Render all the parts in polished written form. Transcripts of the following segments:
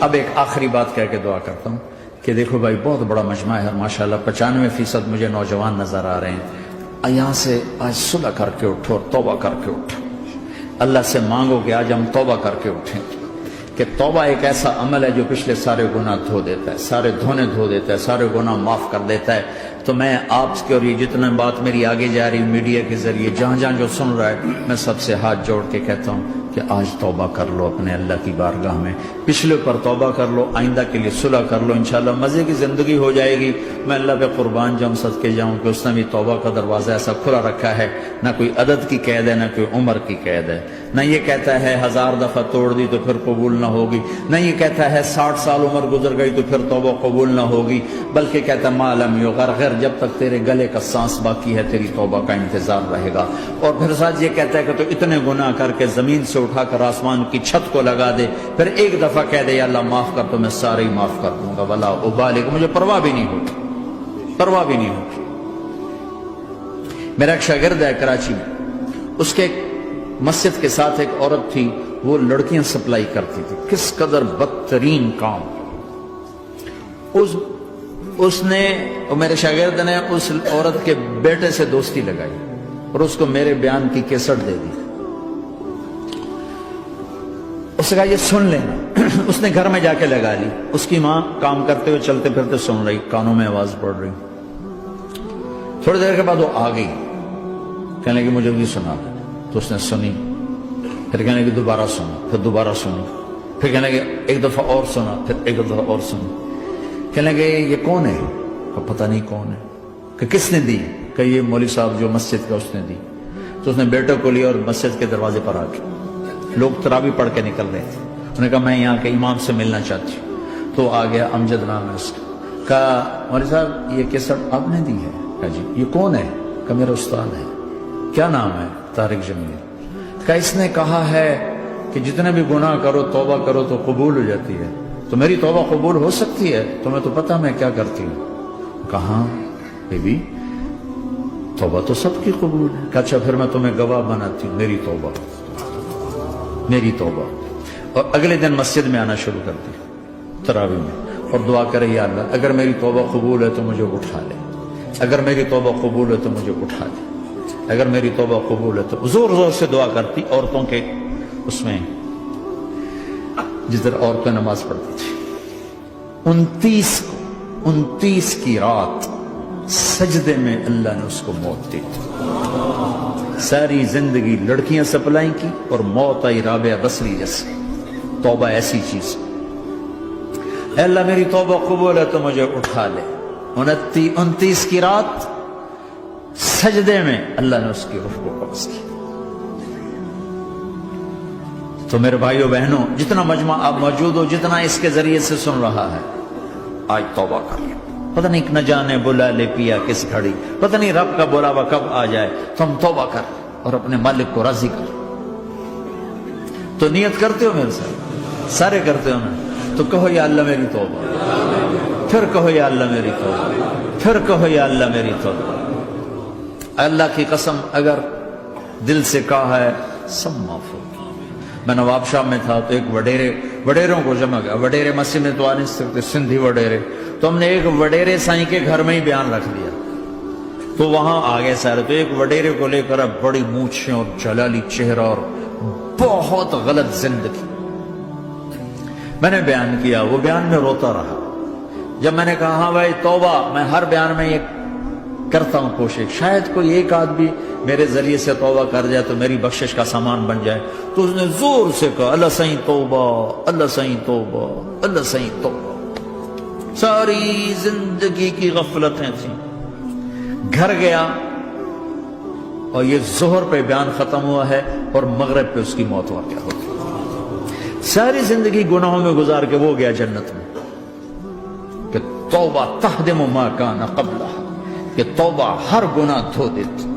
اب ایک آخری بات کہہ کے دعا کرتا ہوں کہ دیکھو بھائی بہت بڑا مجمع ہے ماشاءاللہ، 95% مجھے نوجوان نظر آ رہے ہیں۔ یہاں سے آج صلح کر کے اٹھو اور توبہ کر کے اٹھو، اللہ سے مانگو کہ آج ہم توبہ کر کے اٹھیں، کہ توبہ ایک ایسا عمل ہے جو پچھلے سارے گناہ دھو دیتا ہے، سارے دھونے دھو دیتا ہے، سارے گناہ معاف کر دیتا ہے۔ تو میں آپ کے اور یہ جتنا بات میری آگے جا رہی میڈیا کے ذریعے جہاں جہاں جو سن رہا ہے، میں سب سے ہاتھ جوڑ کے کہتا ہوں کہ آج توبہ کر لو اپنے اللہ کی بارگاہ میں، پچھلے پر توبہ کر لو، آئندہ کے لیے صلح کر لو، انشاءاللہ مزے کی زندگی ہو جائے گی۔ میں اللہ پہ قربان جاؤں، صدقے جاؤں کہ اس نے بھی توبہ کا دروازہ ایسا کھلا رکھا ہے، نہ کوئی عدد کی قید ہے، نہ کوئی عمر کی قید ہے، نہ یہ کہتا ہے 1000 دفعہ توڑ دی تو پھر قبول نہ ہوگی، نہ یہ کہتا ہے 60 سال عمر گزر گئی تو پھر توبہ قبول نہ ہوگی، بلکہ کہتا ہے ما لم یغرغر، جب تک تیرے گلے کا سانس باقی ہے تیری توبہ کا انتظار رہے گا۔ اور پھر ساتھ یہ کہتا ہے کہ تو اتنے گناہ کر کے زمین سے اٹھا کر آسمان کی چھت کو لگا دے، پھر ایک دفعہ کہہ دے یا اللہ معاف کر تو میں سارے ہی معاف کر دوں گا، ولا ابالغ، مجھے پرواہ بھی نہیں ہوگی، پرواہ بھی نہیں ہوگی۔ میرا ایک شاگرد ہے کراچی میں، اس کے مسجد کے ساتھ ایک عورت تھی، وہ لڑکیاں سپلائی کرتی تھی، کس قدر بدترین کام۔ اس نے، میرے شاگرد نے اس عورت کے بیٹے سے دوستی لگائی اور اس کو میرے بیان کی کیسٹ دے دی۔ اس نے کہا یہ سن لینا، اس نے گھر میں جا کے لگا لی، اس کی ماں کام کرتے ہوئے چلتے پھرتے سن رہی، کانوں میں آواز پڑ رہی۔ تھوڑی دیر کے بعد وہ آ گئی، کہنے لگی مجھے بھی سنا، تو اس نے سنی، پھر کہنے لگی دوبارہ سنا، پھر دوبارہ سنی، پھر کہنے لگی ایک دفعہ اور سنا، پھر ایک دفعہ اور سنی۔ کہنے لگے یہ کون ہے؟ پتہ نہیں کون ہے۔ کہ کس نے دی؟ کہ یہ مولوی صاحب جو مسجد کا اس نے دی۔ تو اس نے بیٹے کو لیا اور مسجد کے دروازے پر آ کے، لوگ تراویح پڑھ کے نکل رہے تھے، انہوں نے کہا میں یہاں کے امام سے ملنا چاہتی ہوں۔ تو آ گیا، امجد نام ہے اس کا، کہا مولوی صاحب یہ کیسٹ آپ نے دی ہے؟ کہا جی۔ یہ کون ہے؟ کہ میرا استاد ہے۔ کیا نام ہے؟ طارق جمیل۔ کہا اس نے کہا ہے کہ جتنے بھی گناہ کرو توبہ کرو تو قبول ہو جاتی ہے، تو میری توبہ قبول ہو سکتی ہے؟ تمہیں تو پتہ میں کیا کرتی ہوں۔ کہاں بی بی توبہ تو سب کی قبول ہے۔ کہا اچھا پھر میں تمہیں گواہ بناتی ہوں، میری توبہ، میری توبہ۔ اور اگلے دن مسجد میں آنا شروع کر دی تراویح میں، اور دعا کرے یا اللہ اگر میری توبہ قبول ہے تو مجھے اٹھا لے، اگر میری توبہ قبول ہے تو مجھے اٹھا لے، اگر میری توبہ قبول ہے تو زور زور سے دعا کرتی۔ عورتوں کے اس میں جس طرح عورتیں نماز پڑھتی تھی، 29 کی رات سجدے میں اللہ نے اس کو موت دی تھی۔ ساری زندگی لڑکیاں سپلائی کی اور موت آئی رابعہ بصری جیسے۔ توبہ ایسی چیز، اے اللہ میری توبہ قبول ہے تو مجھے اٹھا لے۔ 29 کی رات سجدے میں اللہ نے اس کی روح کو قبض کی۔ تو میرے بھائیو بہنوں، جتنا مجمع آپ موجود ہو، جتنا اس کے ذریعے سے سن رہا ہے، آج توبہ کر لیں۔ پتہ نہیں نہ جانے بلا لے پیا کس گھڑی، پتہ نہیں رب کا بلاوا کب آ جائے، تو ہم توبہ کر اور اپنے مالک کو راضی کر۔ تو نیت کرتے ہو میرے ساتھ؟ سارے کرتے ہو نا؟ تو کہو یا اللہ میری توبہ، پھر کہو یا اللہ میری توبہ، پھر کہو یا اللہ میری توبہ۔ اللہ کی قسم اگر دل سے کہا ہے سب معاف ہو۔ میں نواب شاہ میں تھا تو ایک وڈیروں کو جمع گیا، وڈیرے مسجد میں تو آ نہیں سکتے، سندھی وڈیرے، تو ہم نے ایک وڈیرے سائیں کے گھر میں ہی بیان رکھ دیا، تو وہاں آگے سارے، تو ایک وڈیرے کو لے کر بڑی مونچھیں اور جلالی چہرہ اور بہت غلط زندگی، میں نے بیان کیا، وہ بیان میں روتا رہا۔ جب میں نے کہا ہاں بھائی توبہ، میں ہر بیان میں یہ کرتا ہوں کوشش، شاید کوئی ایک آدمی میرے ذریعے سے توبہ کر جائے تو میری بخشش کا سامان بن جائے، تو اس نے زور سے کہا اللہ سائیں توبہ، اللہ سائیں توبہ، اللہ سائیں توبہ۔ ساری زندگی کی غفلتیں تھیں۔ گھر گیا اور یہ ظہر پہ بیان ختم ہوا ہے اور مغرب پہ اس کی موت واقع ہوتی۔ ساری زندگی گناہوں میں گزار کے وہ گیا جنت میں، کہ توبہ تہدم ما کان قبلہا، کہ توبہ ہر گناہ دھو دیتی۔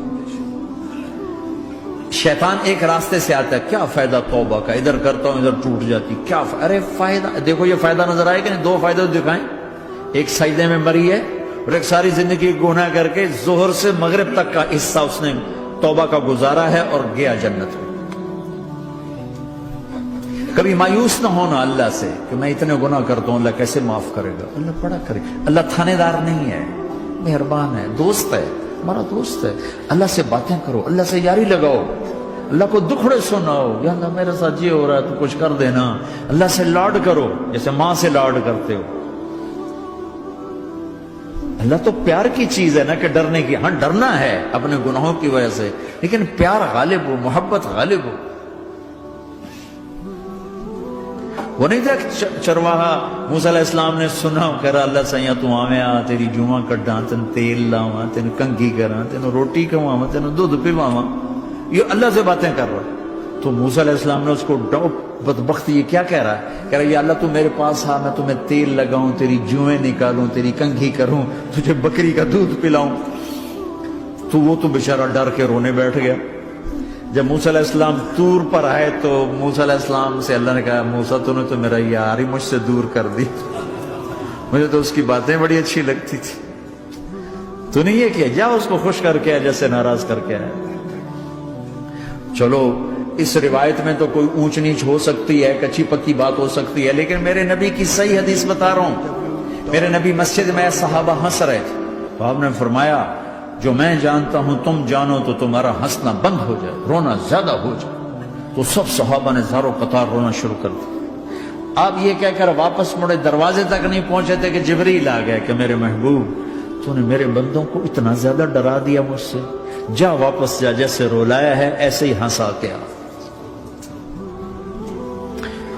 شیطان ایک راستے سے آتا ہے، کیا فائدہ توبہ کا، ادھر کرتا ہوں ادھر ٹوٹ جاتی، کیا ارے فائدہ، دیکھو یہ فائدہ نظر آئے کہ نہیں؟ دو فائدہ دکھائیں، ایک سجدے میں مری ہے اور ایک ساری زندگی گناہ کر کے ظہر سے مغرب تک کا حصہ اس نے توبہ کا گزارا ہے اور گیا جنت میں۔ کبھی مایوس نہ ہونا اللہ سے کہ میں اتنے گناہ کرتا ہوں، اللہ کیسے معاف کرے گا؟ اللہ بڑا کرے. اللہ تھانے دار نہیں ہے، مہربان ہے، دوست ہے، ہمارا دوست ہے. اللہ سے باتیں کرو، اللہ سے یاری لگاؤ، اللہ کو دکھڑے سناؤ. یا اللہ میرے ساتھ یہ ہو رہا ہے تو کچھ کر دینا. اللہ سے لاڈ کرو جیسے ماں سے لاڈ کرتے ہو. اللہ تو پیار کی چیز ہے نا کہ ڈرنے کی. ہاں ڈرنا ہے اپنے گناہوں کی وجہ سے، لیکن پیار غالب ہو، محبت غالب ہو. وہ نہیں تھا چرواہا موسیٰ علیہ السلام نے سنا، کہہ رہا اللہ سیاں تو آویں آ تیری جوہاں کڈاں، تین تیل لاواں، تین کنگھی کراں، تین روٹی کھواواں، تین دودھ پلاواں. یہ اللہ سے باتیں کر رہا. تو موسیٰ علیہ السلام نے اس کو بدبخت یہ کیا کہہ رہا ہے؟ کہہ رہا یا اللہ تو میرے پاس آ، میں تمہیں تیل لگاؤں، تیری جوئیں نکالوں، تیری کنگھی کروں، تجھے بکری کا دودھ پلاؤں. تو وہ تو بیچارہ ڈر کے رونے بیٹھ گیا. جب موسیٰ علیہ السلام طور پر آئے تو موسیٰ علیہ السلام سے اللہ نے کہا موسیٰ تو نے تو میرا یار ہی مجھ سے دور کر دی، مجھے تو اس کی باتیں بڑی اچھی لگتی تھی. تو نے یہ کیا، جا اس کو خوش کر کے جیسے ناراض کر کے آئے. چلو اس روایت میں تو کوئی اونچ نیچ ہو سکتی ہے، کچی پکی بات ہو سکتی ہے، لیکن میرے نبی کی صحیح حدیث بتا رہا ہوں. میرے نبی مسجد میں صحابہ ہنس رہے تھے تو آپ نے فرمایا جو میں جانتا ہوں تم جانو تو تمہارا ہنسنا بند ہو جائے، رونا زیادہ ہو جائے. تو سب صحابہ نے زاروں قطار رونا شروع کر دیا. آپ یہ کہہ کر واپس مڑے، دروازے تک نہیں پہنچے تھے کہ جبریل آ گئے کہ میرے محبوب تو نے میرے بندوں کو اتنا زیادہ ڈرا دیا مجھ سے، جا واپس جا، جیسے رولایا ہے ایسے ہی ہنسا کے آ.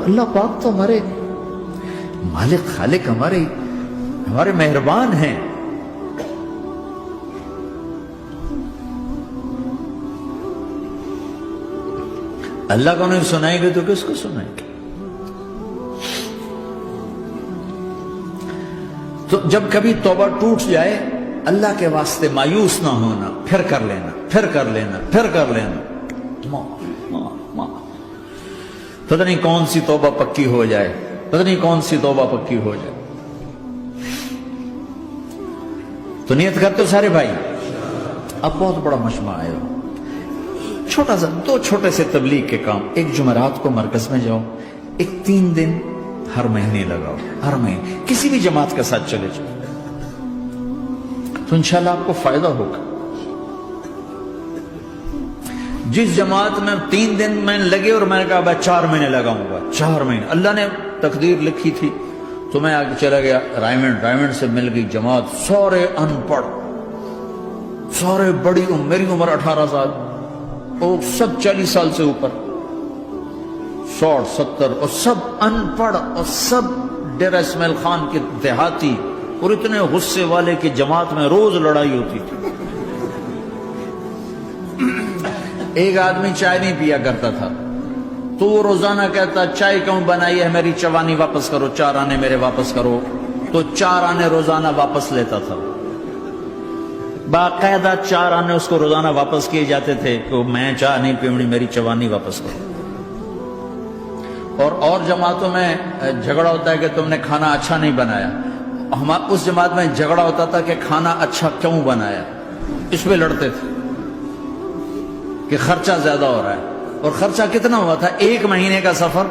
اللہ پاک تو ہمارے مالک خالق، ہمارے مہربان ہیں. اللہ کو نہیں سنائیں گے تو کس کو سنائیں گے؟ تو جب کبھی توبہ ٹوٹ جائے اللہ کے واسطے مایوس نہ ہونا، پھر کر لینا، پھر کر لینا، پھر کر لینا. پتہ نہیں کون سی توبہ پکی ہو جائے، پتہ نہیں کون سی توبہ پکی ہو جائے. تو نیت کرتے ہو سارے بھائی؟ اب بہت بڑا مجمع آئے ہو، چھوٹا سا دو چھوٹے سے تبلیغ کے کام. ایک جمعرات کو مرکز میں جاؤ، ایک 3 دن ہر مہینے لگاؤ، ہر مہینے کسی بھی جماعت کے ساتھ چلے جاؤ تو انشاءاللہ آپ کو فائدہ ہوگا. جس جماعت میں 3 دن میں لگے اور میں نے کہا 4 مہینے لگاؤں گا، 4 مہینے اللہ نے تقدیر لکھی تھی تو میں آگے چلا گیا رائمنڈ سے مل گئی جماعت، سارے ان پڑھ، سارے بڑی عمر، میری عمر 18 سال اور سب 40 سال سے اوپر، 60 70 اور سب ان پڑھ اور سب ڈیرہ اسماعیل خان کے دیہاتی اور اتنے غصے والے کہ جماعت میں روز لڑائی ہوتی تھی. ایک آدمی چائے نہیں پیا کرتا تھا تو وہ روزانہ کہتا چائے کیوں بنائی ہے، میری چوانی واپس کرو، 4 آنے میرے واپس کرو. تو 4 آنے روزانہ واپس لیتا تھا، باقاعدہ 4 آنے اس کو روزانہ واپس کیے جاتے تھے کہ میں چائے نہیں پیونی، میری چوانی واپس کرو. اور جماعتوں میں جھگڑا ہوتا ہے کہ تم نے کھانا اچھا نہیں بنایا. اس جماعت میں جھگڑا ہوتا تھا کہ کھانا اچھا کیوں بنایا، اس پہ لڑتے تھے کہ خرچہ زیادہ ہو رہا ہے. اور خرچہ کتنا ہوا تھا؟ 1 مہینے کا سفر،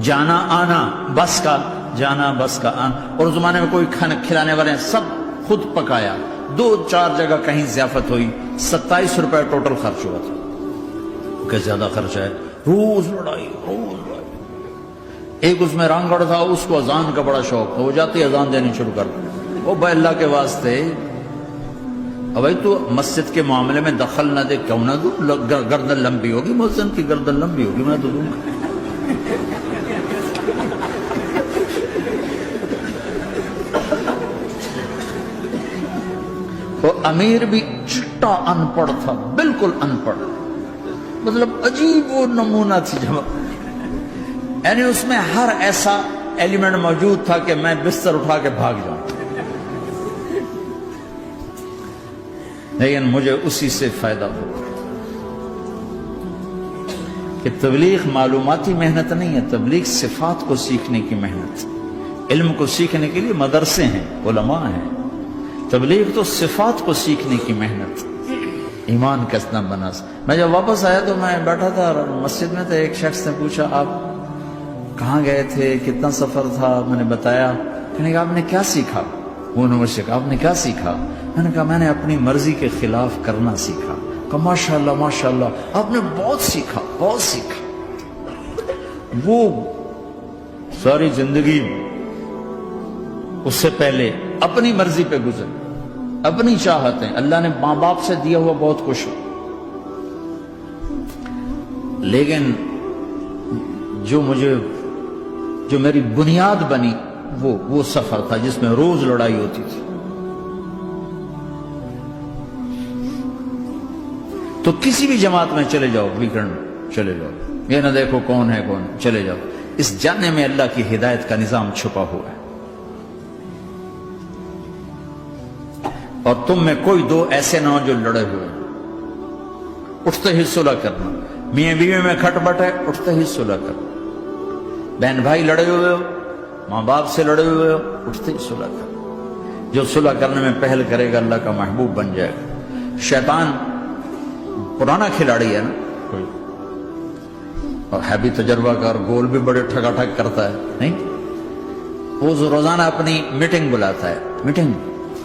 جانا آنا، بس کا جانا بس کا آنا. اور اس زمانے میں کوئی کھانا کھلانے والے ہیں، سب خود پکایا. 2-4 جگہ کہیں ضیافت ہوئی، 27 روپے ٹوٹل خرچ ہوا تھا. کہ زیادہ خرچہ ہے، روز لڑائی، روز لڑائی. ایک اس میں رانگڑ تھا، اس کو اذان کا بڑا شوق تھا، وہ جاتی اذان دینی شروع کر دی. وہ بھائی اللہ کے واسطے اب بھائی تو مسجد کے معاملے میں دخل نہ دے، کیوں نہ دوں، گردن لمبی ہوگی، مؤذن کی گردن لمبی ہوگی، میں تو دوں گا. وہ امیر بھی چٹا ان پڑھ تھا، بالکل ان پڑھ، مطلب عجیب و نمونہ تھی جماعت. یعنی اس میں ہر ایسا ایلیمنٹ موجود تھا کہ میں بستر اٹھا کے بھاگ جاؤں، لیکن مجھے اسی سے فائدہ ہو کہ تبلیغ معلوماتی محنت نہیں ہے، تبلیغ صفات کو سیکھنے کی محنت. علم کو سیکھنے کے لیے مدرسے ہیں، علماء ہیں، تبلیغ تو صفات کو سیکھنے کی محنت. ایمان کسنا بنا. میں جب واپس آیا تو میں بیٹھا تھا مسجد میں، تو ایک شخص نے پوچھا آپ کہاں گئے تھے، کتنا سفر تھا؟ میں نے بتایا. میں نے کہا آپ نے کیا سیکھا؟ وہ نے مجھ سے کہا آپ نے کیا سیکھا؟ میں نے کہا میں نے اپنی مرضی کے خلاف کرنا سیکھا. کہا ماشاءاللہ ماشاءاللہ، آپ نے بہت سیکھا بہت سیکھا. وہ ساری زندگی اس سے پہلے اپنی مرضی پہ گزر، اپنی چاہتیں، اللہ نے ماں باپ سے دیا ہوا بہت کچھ، لیکن جو میری بنیاد بنی وہ سفر تھا جس میں روز لڑائی ہوتی تھی. تو کسی بھی جماعت میں چلے جاؤ، ویکنڈ چلے جاؤ، یہ نہ دیکھو کون ہے کون، چلے جاؤ. اس جاننے میں اللہ کی ہدایت کا نظام چھپا ہوا ہے. اور تم میں کوئی دو ایسے نہ ہو جو لڑے ہوئے، اٹھتے ہی صلح کرنا. میاں بیوی میں کھٹ بٹ ہے، اٹھتے ہی صلح کرنا. بہن بھائی لڑے ہوئے ہو، ماں باپ سے لڑے ہوئے ہو، اٹھتے ہی صلح کرنا. جو صلح کرنے میں پہل کرے گا اللہ کا محبوب بن جائے گا. شیطان پرانا کھلاڑی ہے نا کوئی، اور ہے بھی تجربہ کار، گول بھی بڑے ٹھگا ٹھگ کرتا ہے نہیں. وہ روزانہ اپنی میٹنگ بلاتا ہے. میٹنگ،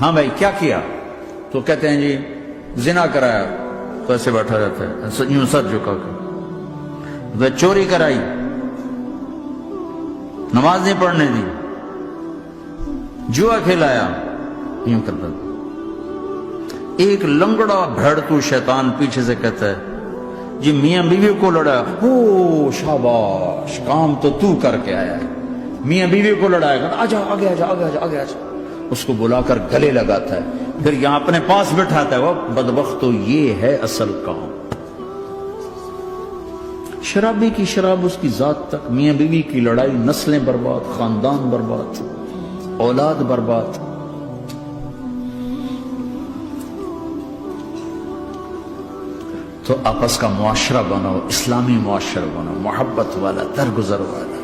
ہاں بھائی کیا کیا؟ تو کہتے ہیں جی زنا کرایا، تو ایسے بیٹھا رہتا ہے یوں سر جھکا کر. چوری کرائی، نماز نہیں پڑھنے دی، جوا کھلایا، یوں کرتا تھا. ایک لنگڑا بھیڑتو شیطان پیچھے سے کہتا ہے جی میاں بیوی کو لڑایا، ہو شاباش کام تو کر کے آیا ہے. میاں بیوی کو لڑایا، آجا آگے آجا آگے آجا آگے آجا. اس کو بلا کر گلے لگاتا ہے، پھر یہاں اپنے پاس بٹھاتا ہے. وہ بدبختو یہ ہے اصل کام. شرابی کی شراب اس کی ذات تک، میاں بیوی کی لڑائی، نسلیں برباد، خاندان برباد، اولاد برباد. تو آپس کا معاشرہ بناؤ، اسلامی معاشرہ بناؤ، محبت والا، درگزر والا.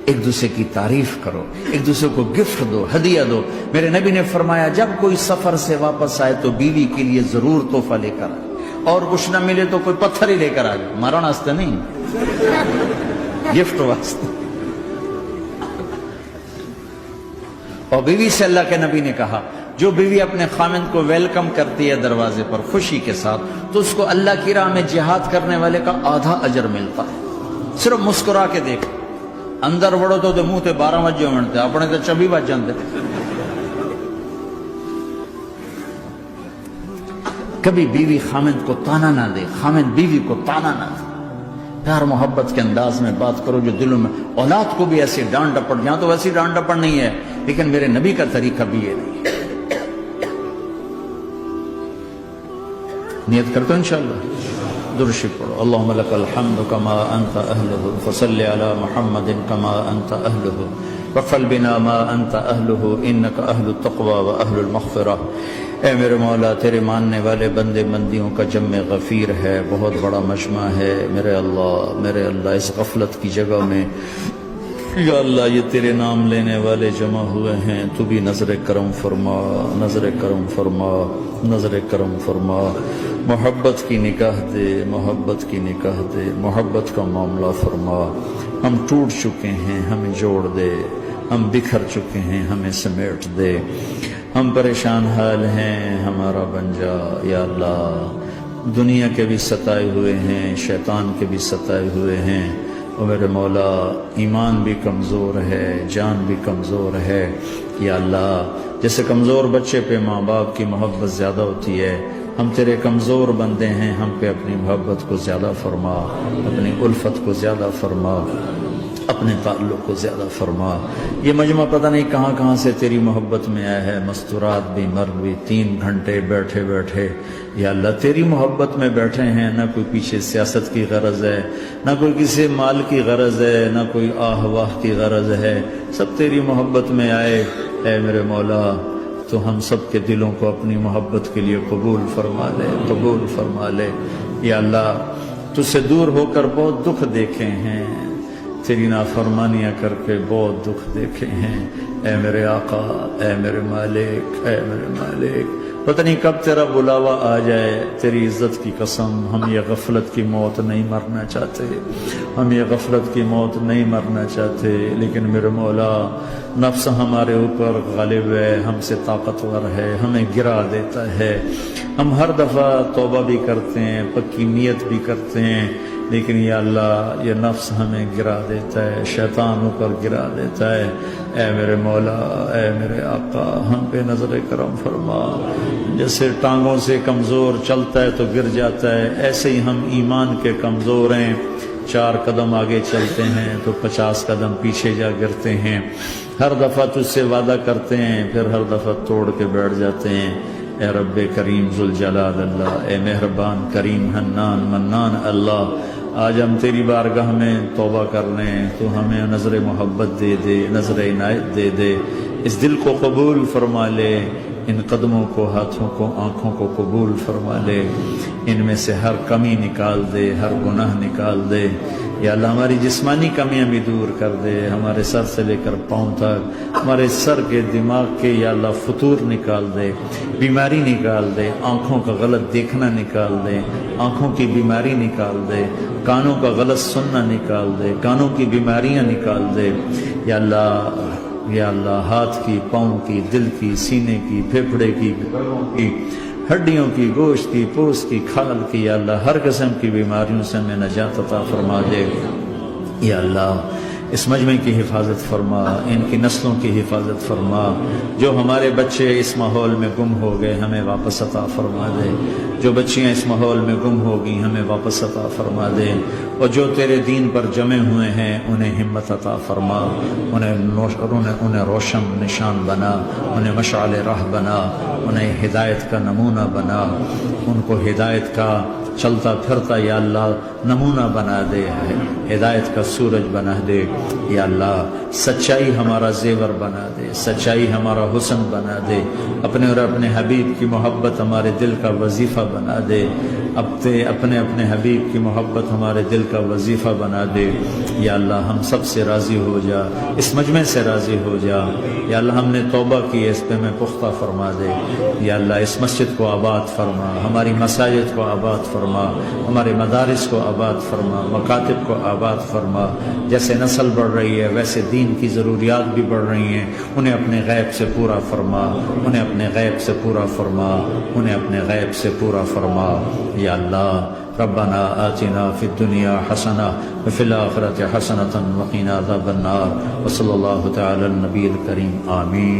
ایک دوسرے کی تعریف کرو، ایک دوسرے کو گفٹ دو، ہدیہ دو. میرے نبی نے فرمایا جب کوئی سفر سے واپس آئے تو بیوی کے لیے ضرور تحفہ لے کر آئے، اور کچھ نہ ملے تو کوئی پتھر ہی لے کر آئے. مارا واسطے نہیں، گفٹ واسطے. اور بیوی سے اللہ کے نبی نے کہا جو بیوی اپنے خامند کو ویلکم کرتی ہے دروازے پر خوشی کے ساتھ، تو اس کو اللہ کی راہ میں جہاد کرنے والے کا آدھا اجر ملتا ہے. صرف مسکرا کے دیکھ، اندر وڑو تو منہ تے 12 وجے منتے، اپنے تو 24 بج جاندے. کبھی بیوی خامند کو تانا نہ دے، خامند بیوی کو تانا نہ دے. پیار محبت کے انداز میں بات کرو جو دلوں میں. اولاد کو بھی ایسی ڈانٹ ڈپٹ، یہاں تو ویسی ڈانٹ ڈپٹ نہیں ہے، لیکن میرے نبی کا طریقہ بھی یہ نہیں ہے. نیت کرتے ہو انشاءاللہ، درود شریف پڑھو. اللہم لک الحمد کما انت اہلہ، فصل علی محمد کما انت اہلہ، وفعل بنا ما انت اہلہ، انک اہل التقوی و اہل المغفرہ. اے میرے مولا، تیرے ماننے والے بندے بندیوں کا جمع غفیر ہے، بہت بڑا مجمع ہے. میرے اللہ اس غفلت کی جگہ میں یا اللہ یہ تیرے نام لینے والے جمع ہوئے ہیں، تو بھی نظر کرم فرما، نظر کرم فرما، نظر کرم فرما. محبت کی نکاح دے، محبت کی نکاح دے، محبت کا معاملہ فرما. ہم ٹوٹ چکے ہیں، ہمیں جوڑ دے. ہم بکھر چکے ہیں، ہمیں سمیٹ دے. ہم پریشان حال ہیں، ہمارا بن جا یا اللہ. دنیا کے بھی ستائے ہوئے ہیں، شیطان کے بھی ستائے ہوئے ہیں. اور میرے مولا ایمان بھی کمزور ہے، جان بھی کمزور ہے یا اللہ. جیسے کمزور بچے پہ ماں باپ کی محبت زیادہ ہوتی ہے، ہم تیرے کمزور بندے ہیں، ہم پہ اپنی محبت کو زیادہ فرما، اپنی الفت کو زیادہ فرما، اپنے تعلق کو زیادہ فرما. یہ مجمع پتہ نہیں کہاں کہاں سے تیری محبت میں آیا ہے. مستورات بھی، مرد بھی، 3 گھنٹے بیٹھے بیٹھے یا اللہ تیری محبت میں بیٹھے ہیں. نہ کوئی پیچھے سیاست کی غرض ہے، نہ کوئی کسی مال کی غرض ہے، نہ کوئی آہ واہ کی غرض ہے. سب تیری محبت میں آئے. اے میرے مولا تو ہم سب کے دلوں کو اپنی محبت کے لیے قبول فرما لے، قبول فرما لے. یا اللہ تجھ سے دور ہو کر بہت دکھ دیکھے ہیں، تیری نافرمانیاں کر کے بہت دکھ دیکھے ہیں، اے میرے آقا، اے میرے مالک، اے میرے مالک، پتہ نہیں کب تیرا بلاوا آ جائے، تیری عزت کی قسم ہم یہ غفلت کی موت نہیں مرنا چاہتے، ہم یہ غفلت کی موت نہیں مرنا چاہتے، لیکن میرے مولا نفس ہمارے اوپر غالب ہے، ہم سے طاقتور ہے، ہمیں گرا دیتا ہے، ہم ہر دفعہ توبہ بھی کرتے ہیں، پکی نیت بھی کرتے ہیں، لیکن یا اللہ یہ نفس ہمیں گرا دیتا ہے، شیطان اوپر گرا دیتا ہے۔ اے میرے مولا، اے میرے آقا، ہم پہ نظر کرم فرما، جیسے ٹانگوں سے کمزور چلتا ہے تو گر جاتا ہے، ایسے ہی ہم ایمان کے کمزور ہیں، 4 قدم آگے چلتے ہیں تو 50 قدم پیچھے جا گرتے ہیں، ہر دفعہ تجھ سے وعدہ کرتے ہیں پھر ہر دفعہ توڑ کے بیٹھ جاتے ہیں۔ اے رب کریم ذوالجلال اللہ، اے مہربان کریم حنان منان اللہ، آج ہم تیری بارگاہ میں توبہ کر رہے ہیں، تو ہمیں نظر محبت دے دے، نظر عنایت دے دے، اس دل کو قبول فرما لے، ان قدموں کو، ہاتھوں کو، آنکھوں کو قبول فرما لے، ان میں سے ہر کمی نکال دے، ہر گناہ نکال دے، یا اللہ ہماری جسمانی کمیاں بھی دور کر دے، ہمارے سر سے لے کر پاؤں تک، ہمارے سر کے دماغ کے یا اللہ فطور نکال دے، بیماری نکال دے، آنکھوں کا غلط دیکھنا نکال دے، آنکھوں کی بیماری نکال دے، کانوں کا غلط سننا نکال دے، کانوں کی بیماریاں نکال دے، یا اللہ، یا اللہ ہاتھ کی، پاؤں کی، دل کی، سینے کی، پھیپھڑے کی، گردوں کی، ہڈیوں کی، گوشت کی، پوست کی، کھال کی، یا اللہ ہر قسم کی بیماریوں سے ہمیں نجات عطا فرما دے، یا اللہ اس مجمع کی حفاظت فرما، ان کی نسلوں کی حفاظت فرما، جو ہمارے بچے اس ماحول میں گم ہو گئے ہمیں واپس عطا فرما دے، جو بچیاں اس ماحول میں گم ہو گئی ہمیں واپس عطا فرما دے، اور جو تیرے دین پر جمے ہوئے ہیں انہیں ہمت عطا فرما، انہیں روشن نشان بنا، انہیں مشعل راہ بنا، انہیں ہدایت کا نمونہ بنا، ان کو ہدایت کا چلتا پھرتا یا اللہ نمونہ بنا دے، ہدایت کا سورج بنا دے، یا اللہ سچائی ہمارا زیور بنا دے، سچائی ہمارا حسن بنا دے، اپنے اور اپنے حبیب کی محبت ہمارے دل کا وظیفہ بنا دے، اپنے حبیب کی محبت ہمارے دل کا وظیفہ بنا دے، یا اللہ ہم سب سے راضی ہو جا، اس مجمع سے راضی ہو جا، یا اللہ ہم نے توبہ کی ہے اس پہ میں پختہ فرما دے، یا اللہ اس مسجد کو آباد فرما، ہماری مساجد کو آباد فرما، ہمارے مدارس کو آباد فرما، مکاتب کو آباد فرما، جیسے نسل بڑھ رہی ہے ویسے دین کی ضروریات بھی بڑھ رہی ہیں، انہیں اپنے غیب سے پورا فرما، انہیں اپنے غیب سے پورا فرما، انہیں اپنے غیب سے پورا فرما، یا اللہ ربنا آتنا فی الدنیا حسنہ وفی الآخرۃ حسنۃ وقنا عذاب النار، وصلی اللہ تعالی النبی الکریم، آمین۔